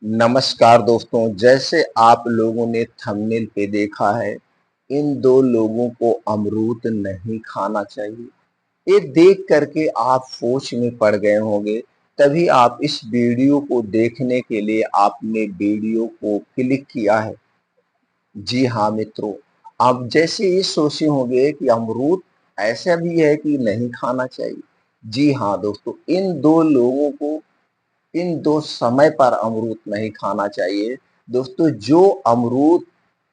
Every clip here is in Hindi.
नमस्कार दोस्तों, जैसे आप लोगों ने थंबनेल पे देखा है, इन 2 लोगों को अमरूद नहीं खाना चाहिए। ये देख करके आप सोच में पड़ गए होंगे, तभी आप इस वीडियो को देखने के लिए आपने वीडियो को क्लिक किया है। जी हाँ मित्रों, आप जैसे ये सोचे होंगे कि अमरूद ऐसा भी है कि नहीं खाना चाहिए। जी हाँ दोस्तों, इन 2 लोगों को इन 2 समय पर अमरूद नहीं खाना चाहिए। दोस्तों जो अमरूद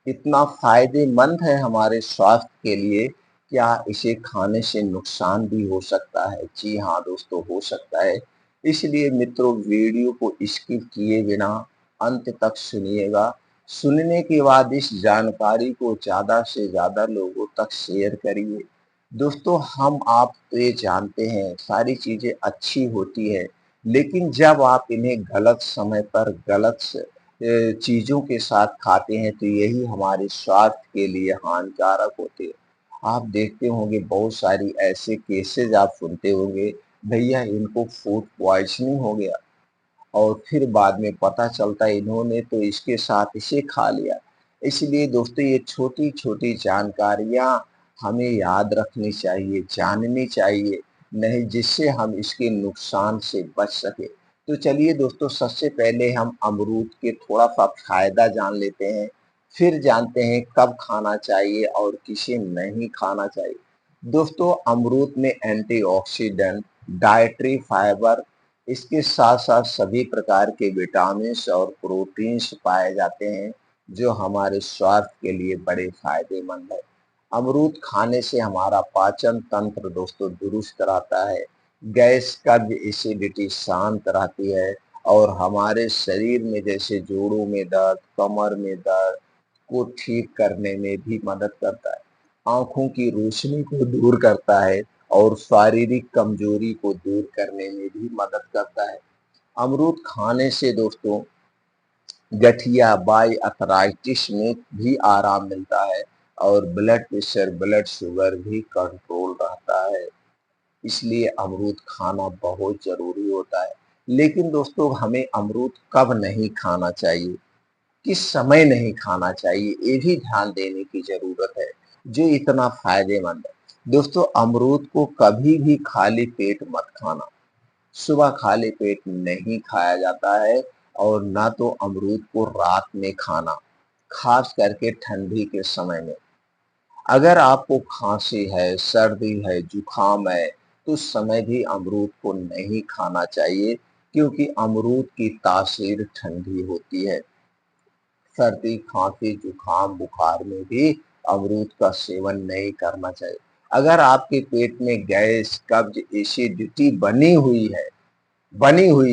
इतना फ़ायदेमंद है हमारे स्वास्थ्य के लिए, क्या इसे खाने से नुकसान भी हो सकता है? जी हाँ दोस्तों, हो सकता है। इसलिए मित्रों वीडियो को स्किप किए बिना अंत तक सुनिएगा। सुनने के बाद इस जानकारी को ज़्यादा से ज़्यादा लोगों तक शेयर करिए। दोस्तों हम आप तो ये जानते हैं सारी चीज़ें अच्छी होती है, लेकिन जब आप इन्हें गलत समय पर गलत चीज़ों के साथ खाते हैं तो यही हमारे स्वास्थ्य के लिए हानिकारक होते हैं। आप देखते होंगे बहुत सारी ऐसे केसेज़ आप सुनते होंगे, भैया इनको फूड पॉइज़निंग हो गया और फिर बाद में पता चलता है इन्होंने तो इसके साथ इसे खा लिया। इसलिए दोस्तों ये छोटी-छोटी जानकारियाँ हमें याद रखनी चाहिए, जाननी चाहिए, नहीं जिससे हम इसके नुकसान से बच सकें। तो चलिए दोस्तों सबसे पहले हम अमरूद के थोड़ा-सा फ़ायदा जान लेते हैं, फिर जानते हैं कब खाना चाहिए और किसे नहीं खाना चाहिए। दोस्तों अमरूद में एंटीऑक्सीडेंट, डायटरी फाइबर इसके साथ-साथ सभी प्रकार के विटामिन्स और प्रोटीन्स पाए जाते हैं, जो हमारे स्वास्थ्य के लिए बड़े फ़ायदेमंद है। अमरूद खाने से हमारा पाचन तंत्र दोस्तों दुरुस्त रहता है, गैस, कब्ज़, एसिडिटी शांत रहती है और हमारे शरीर में जैसे जोड़ों में दर्द, कमर में दर्द को ठीक करने में भी मदद करता है। आँखों की रोशनी को दूर करता है और शारीरिक कमजोरी को दूर करने में भी मदद करता है। अमरूद खाने से दोस्तों गठिया, बाई अर्थराइटिस में भी आराम मिलता है और ब्लड प्रेशर, ब्लड शुगर भी कंट्रोल रहता है। इसलिए अमरूद खाना बहुत ज़रूरी होता है। लेकिन दोस्तों हमें अमरूद कब नहीं खाना चाहिए? किस समय नहीं खाना चाहिए ये भी ध्यान देने की ज़रूरत है, जो इतना फ़ायदेमंद है। दोस्तों अमरूद को कभी भी खाली पेट मत खाना, सुबह खाली पेट नहीं खाया जाता है और ना तो अमरूद को रात में खाना, ख़ास करके ठंडी के समय में। अगर आपको खाँसी है, सर्दी है, जुकाम है, तो उस समय भी अमरूद को नहीं खाना चाहिए क्योंकि अमरूद की तासीर ठंडी होती है। सर्दी, खाँसी, जुकाम, बुखार में भी अमरूद का सेवन नहीं करना चाहिए। अगर आपके पेट में गैस, कब्ज़, एसिडिटी बनी हुई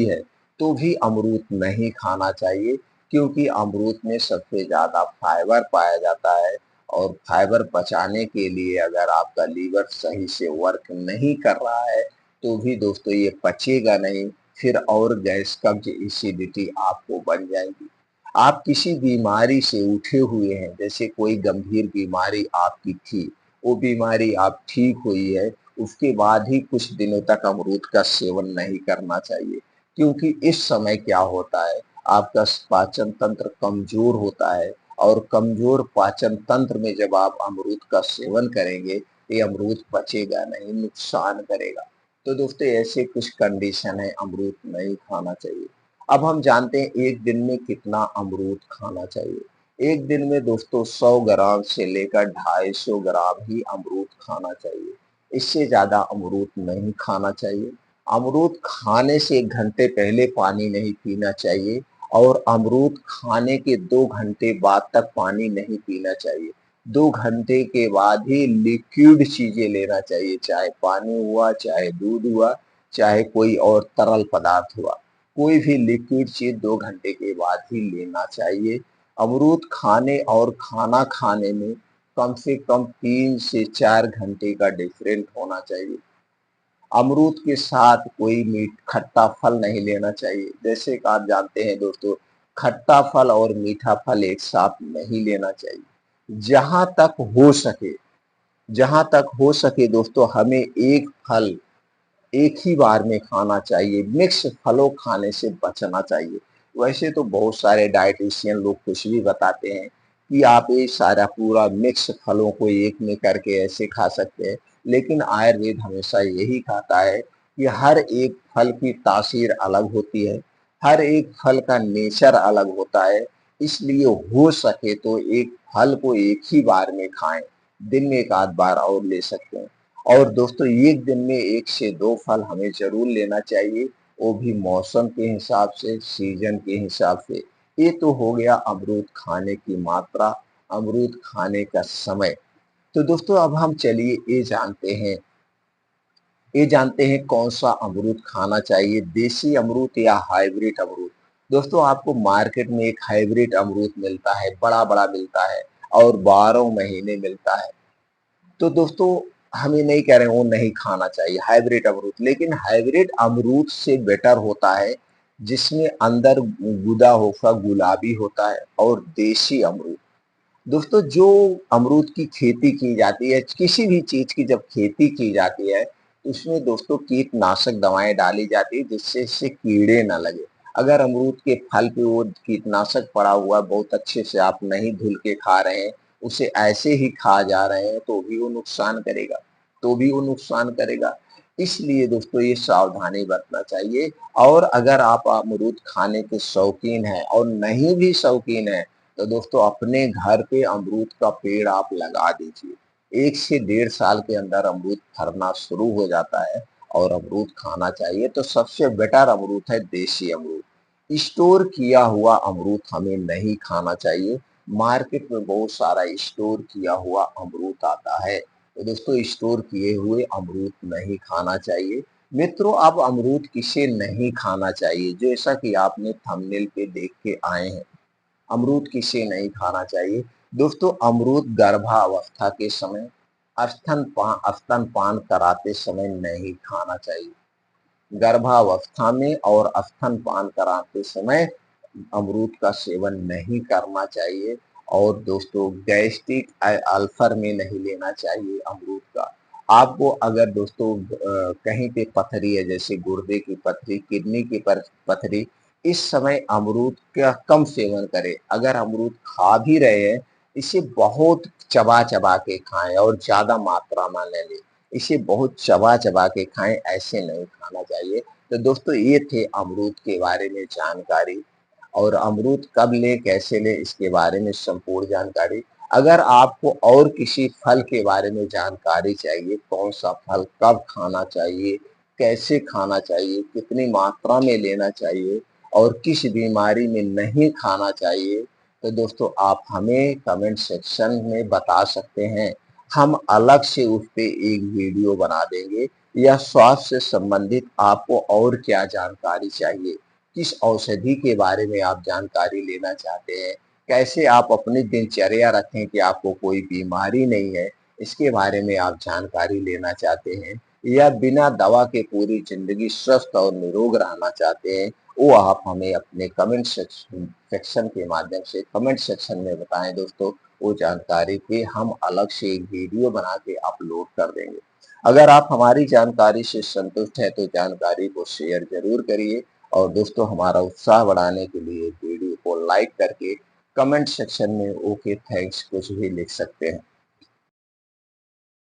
है, तो भी अमरूद नहीं खाना चाहिए क्योंकि अमरूद में सबसे ज़्यादा फाइबर पाया जाता है और फाइबर पचाने के लिए अगर आपका लीवर सही से वर्क नहीं कर रहा है, तो भी दोस्तों ये पचेगा नहीं, फिर और गैस, कब्ज़, एसिडिटी आपको बन जाएगी। आप किसी बीमारी से उठे हुए हैं, जैसे कोई गंभीर बीमारी आपकी थी, वो बीमारी आप ठीक हुई है, उसके बाद ही कुछ दिनों तक अमरूद का सेवन नहीं करना चाहिए। क्योंकि इस समय क्या होता है, आपका पाचन तंत्र कमज़ोर होता है और कमज़ोर पाचन तंत्र में जब आप अमरूद का सेवन करेंगे, ये अमरूद पचेगा नहीं, नुकसान करेगा। तो दोस्तों ऐसे कुछ कंडीशन है अमरूद नहीं खाना चाहिए। अब हम जानते हैं एक दिन में कितना अमरूद खाना चाहिए। एक दिन में दोस्तों 100 ग्राम से लेकर 250 ग्राम ही अमरूद खाना चाहिए। इससे ज़्यादा अमरूद नहीं खाना चाहिए। अमरूद खाने से 1 घंटे पहले पानी नहीं पीना चाहिए और अमरूद खाने के 2 घंटे बाद तक पानी नहीं पीना चाहिए। 2 घंटे के बाद ही लिक्विड चीज़ें लेना चाहिए, चाहे पानी हुआ, चाहे दूध हुआ, चाहे कोई और तरल पदार्थ हुआ। कोई भी लिक्विड चीज़ 2 घंटे के बाद ही लेना चाहिए। अमरूद खाने और खाना खाने में कम से कम 3 से 4 घंटे का डिफरेंट होना चाहिए। अमरूद के साथ कोई खट्टा फल नहीं लेना चाहिए। जैसे कि आप जानते हैं दोस्तों, खट्टा फल और मीठा फल एक साथ नहीं लेना चाहिए। जहाँ तक हो सके जहाँ तक हो सके दोस्तों हमें एक फल एक ही बार में खाना चाहिए, मिक्स फलों खाने से बचना चाहिए। वैसे तो बहुत सारे डाइटिशियन लोग कुछ भी बताते हैं कि आप ये सारा पूरा मिक्स फलों को एक में करके ऐसे खा सकते हैं, लेकिन आयुर्वेद हमेशा यही कहता है कि हर एक फल की तासीर अलग होती है, हर एक फल का नेचर अलग होता है, इसलिए हो सके तो एक फल को एक ही बार में खाएं, दिन में एक आध बार और ले सकते हैं। और दोस्तों एक दिन में 1 से 2 फल हमें ज़रूर लेना चाहिए, वो भी मौसम के हिसाब से, सीज़न के हिसाब से। ये तो हो गया अमरूद खाने की मात्रा, अमरूद खाने का समय। तो दोस्तों अब हम चलिए ये जानते हैं कौन-सा अमरूद खाना चाहिए, देसी अमरूद या हाइब्रिड अमरूद। दोस्तों आपको मार्केट में एक हाइब्रिड अमरूद मिलता है, बड़ा-बड़ा मिलता है और 12 महीने मिलता है। तो दोस्तों हम ये नहीं कह रहे हैं वो नहीं खाना चाहिए हाइब्रिड अमरूद, लेकिन हाइब्रिड अमरूद से बेटर होता है जिसमें अंदर गुदा हुआ गुलाबी होता है और देसी अमरूद। दोस्तों जो अमरूद की खेती की जाती है, किसी भी चीज की जब खेती की जाती है, उसमें दोस्तों कीटनाशक दवाएं डाली जाती है जिससे इससे कीड़े ना लगे। अगर अमरूद के फल पे वो कीटनाशक पड़ा हुआ बहुत अच्छे से आप नहीं धुल के खा रहे हैं, उसे ऐसे ही खा जा रहे हैं तो भी वो नुकसान करेगा। इसलिए दोस्तों ये सावधानी बरतना चाहिए। और अगर आप अमरूद खाने के शौकीन हैं और नहीं भी शौकीन हैं, तो दोस्तों अपने घर पे अमरूद का पेड़ आप लगा दीजिए। 1 से डेढ़ साल के अंदर अमरूद फरना शुरू हो जाता है और अमरूद खाना चाहिए। तो सबसे बेटर अमरूद है देसी अमरूद। स्टोर किया हुआ अमरूद हमें नहीं खाना चाहिए। मार्केट में बहुत सारा स्टोर किया हुआ अमरूद आता है। तो दोस्तों स्टोर किए हुए अमरूद नहीं खाना चाहिए। मित्रों अब अमरूद किसे नहीं खाना चाहिए? जैसा कि आपने थंबनेल पे देख के आए हैं। अमरूद किसे नहीं खाना चाहिए? दोस्तों अमरूद गर्भावस्था के समय स्तनपान कराते समय नहीं खाना चाहिए। गर्भावस्था में और स्तनपान कराते समय अमरूद का सेवन नहीं करना चाहिए। और दोस्तों गैस्ट्रिक अल्सर में नहीं लेना चाहिए अमरूद का। आपको अगर दोस्तों कहीं पे पथरी है, जैसे गुर्दे की पथरी, किडनी की पथरी, इस समय अमरूद का कम सेवन करें। अगर अमरूद खा भी रहे हैं, इसे बहुत चबा-चबा के खाएँ और ज़्यादा मात्रा में ना लें। इसे बहुत चबा-चबा के खाएँ, ऐसे नहीं खाना चाहिए। तो दोस्तों ये थे अमरूद के बारे में जानकारी। और अमरूद कब लें, कैसे लें, इसके बारे में संपूर्ण जानकारी। अगर आपको और किसी फल के बारे में जानकारी चाहिए, कौन-सा फल कब खाना चाहिए, कैसे खाना चाहिए, कितनी मात्रा में लेना चाहिए और किस बीमारी में नहीं खाना चाहिए, तो दोस्तों आप हमें कमेंट सेक्शन में बता सकते हैं। हम अलग से उस पे एक वीडियो बना देंगे। या स्वास्थ्य से संबंधित आपको और क्या जानकारी चाहिए, किस औषधि के बारे में आप जानकारी लेना चाहते हैं, कैसे आप अपनी दिनचर्या रखें कि आपको कोई बीमारी नहीं है, इसके बारे में आप जानकारी लेना चाहते हैं, या बिना दवा के पूरी ज़िंदगी स्वस्थ और निरोग रहना चाहते हैं, वो आप हमें अपने कमेंट सेक्शन के माध्यम से कमेंट सेक्शन में बताएँ दोस्तों। वो जानकारी पे हम अलग से एक वीडियो बना के अपलोड कर देंगे। अगर आप हमारी जानकारी से संतुष्ट हैं तो जानकारी को शेयर ज़रूर करिए। और दोस्तों हमारा उत्साह बढ़ाने के लिए वीडियो को लाइक करके कमेंट सेक्शन में ओके थैंक्स कुछ भी लिख सकते हैं।